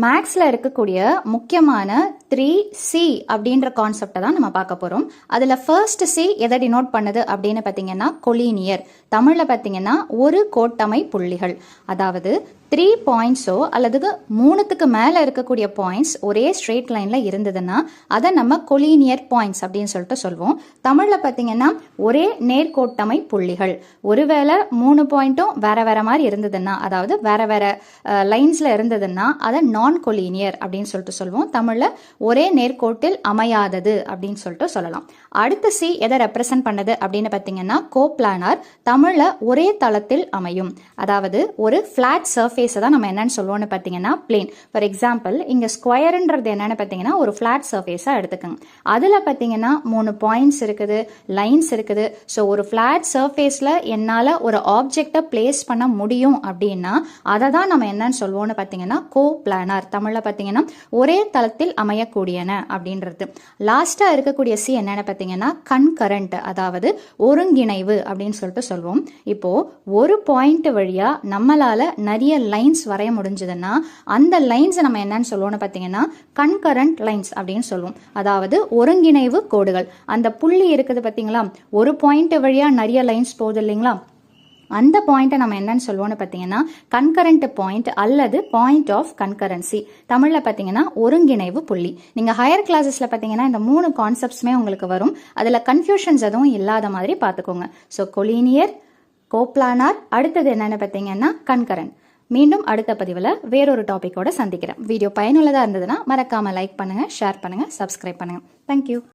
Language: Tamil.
மேக்ஸில் இருக்கக்கூடிய முக்கியமான 3C அப்படின்ற கான்செப்டை தான் நம்ம பார்க்க போகிறோம். அதில் ஃபர்ஸ்ட் C எதை டினோட் பண்ணுது அப்படின்னு பார்த்தீங்கன்னா கொலீனியர். தமிழில் பார்த்தீங்கன்னா ஒரு கோட்டமை புள்ளிகள். அதாவது 3 பாயிண்ட்ஸோ அல்லது 3க்கு மேலே இருக்கக்கூடிய பாயிண்ட்ஸ் ஒரே ஸ்ட்ரெயிட் லைனில் இருந்ததுன்னா அதை நம்ம கொலீனியர் பாயிண்ட்ஸ் அப்படின்னு சொல்லிட்டு சொல்லுவோம். தமிழில் பார்த்தீங்கன்னா ஒரே நேர்கோட்டமை புள்ளிகள். ஒருவேளை 3 பாயிண்ட்டும் வேற வேற மாதிரி இருந்ததுன்னா, அதாவது வேற வேற லைன்ஸில் இருந்ததுன்னா அதை நான் கொலீனியர் அப்படின்னு சொல்லிட்டு சொல்லுவோம். தமிழில் ஒரே நேர்கோட்டில் அமையாதது அப்படின்னு சொல்லிட்டு சொல்லலாம். அடுத்த C எதை ரெப்ரசன்ட் பண்ணது அப்படின்னு பார்த்தீங்கன்னா கோப்ளானார். தமிழில் ஒரே தளத்தில் அமையும். அதாவது ஒரு ஃபிளாட் சர்ஃபேஸை தான் நம்ம என்னன்னு சொல்லுவோம்னு பார்த்தீங்கன்னா பிளேன். ஃபார் எக்ஸாம்பிள் இங்கே ஸ்கொயர்ன்றது என்னன்னு பார்த்தீங்கன்னா ஒரு ஃபிளாட் சர்ஃபேஸாக எடுத்துக்கோங்க. அதில் பார்த்தீங்கன்னா 3 பாயிண்ட்ஸ் இருக்குது, லைன்ஸ் இருக்குது. ஸோ ஒரு ஃபிளாட் சர்ஃபேஸில் என்னால் ஒரு ஆப்ஜெக்டை பிளேஸ் பண்ண முடியும் அப்படின்னா அதை தான் நம்ம என்னன்னு சொல்லுவோம்னு பார்த்தீங்கன்னா கோப்ளானார். தமிழில் பார்த்தீங்கன்னா ஒரே தளத்தில் அமையக்கூடியன அப்படின்றது. லாஸ்ட்டாக இருக்கக்கூடிய C என்னன்னு பார்த்தீங்கன்னா கன்கரண்ட், அதாவது ஒருங்கிணைவு அப்படின்னு சொல்லிட்டு சொல்லுவோம். இப்போ ஒரு பாயிண்ட் வழியா நம்மளால நிறைய லைன்ஸ் வரைய முடிஞ்சதுன்னா அந்த லைன்ஸ் நம்ம என்னன்னு சொல்லுவோம்னு பார்த்தீங்கன்னா கன்கரண்ட் லைன்ஸ் அப்படின்னு சொல்லுவோம். அதாவது ஒருங்கிணைவு கோடுகள். அந்த புள்ளி இருக்குது பார்த்தீங்களா, ஒரு பாயிண்ட் வழியா நிறைய லைன்ஸ் போகுது இல்லைங்களா, அந்த பாயிண்ட்டை நம்ம என்னன்னு சொல்லுவோம்னு பார்த்தீங்கன்னா கன்கரண்ட் பாயிண்ட் அல்லது பாயிண்ட் ஆஃப் கன்கரன்சி. தமிழில் பார்த்தீங்கன்னா ஒருங்கிணைவு புள்ளி. நீங்கள் ஹையர் கிளாஸஸில் பார்த்தீங்கன்னா இந்த 3 கான்செப்ட்ஸுமே உங்களுக்கு வரும். அதில் கன்ஃபியூஷன்ஸ் எதுவும் இல்லாத மாதிரி பார்த்துக்கோங்க. ஸோ கொலீனியர், கோப்ளானார், அடுத்தது என்னன்னு பார்த்தீங்கன்னா கன்கரண்ட். மீண்டும் அடுத்த பதிவில் வேறொரு டாபிக்கோட சந்திக்கிறேன். வீடியோ பயனுள்ளதாக இருந்ததுன்னா மறக்காமல் லைக் பண்ணுங்கள், ஷேர் பண்ணுங்கள், சப்ஸ்கிரைப் பண்ணுங்கள். தேங்க்யூ.